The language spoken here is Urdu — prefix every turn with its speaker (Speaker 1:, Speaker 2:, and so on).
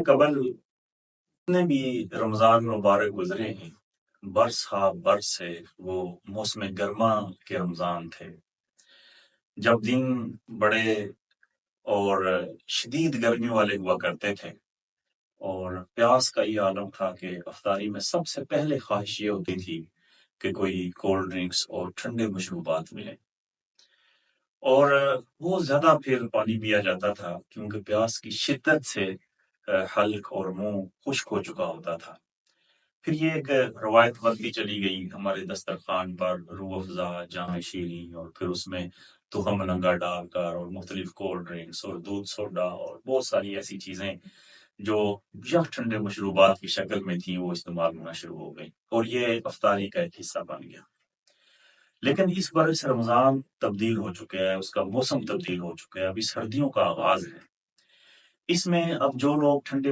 Speaker 1: قبل جتنے بھی رمضان مبارک گزرے ہیں، برس ہا برس ہے، وہ موسم گرما کے رمضان تھے، جب دن بڑے اور شدید گرمی والے ہوا کرتے تھے، اور پیاس کا یہ عالم تھا کہ افطاری میں سب سے پہلے خواہش یہ ہوتی تھی کہ کوئی کولڈ ڈرنکس اور ٹھنڈے مشروبات ملیں، اور بہت زیادہ پھر پانی پیا جاتا تھا کیونکہ پیاس کی شدت سے حلق اور منہ خشک ہو چکا ہوتا تھا۔ پھر یہ ایک روایت بنتی چلی گئی ہمارے دسترخوان پر، روح افزا، جام شیریں، اور پھر اس میں تخم ننگا ڈال کر، اور مختلف کولڈ ڈرنکس اور دودھ سوڈا اور بہت ساری ایسی چیزیں جو یا ٹھنڈے مشروبات کی شکل میں تھیں وہ استعمال ہونا شروع ہو گئی، اور یہ افطاری کا ایک حصہ بن گیا۔ لیکن اس برس رمضان تبدیل ہو چکا ہے، اس کا موسم تبدیل ہو چکا ہے، ابھی سردیوں کا آغاز ہے۔ اس میں اب جو لوگ ٹھنڈے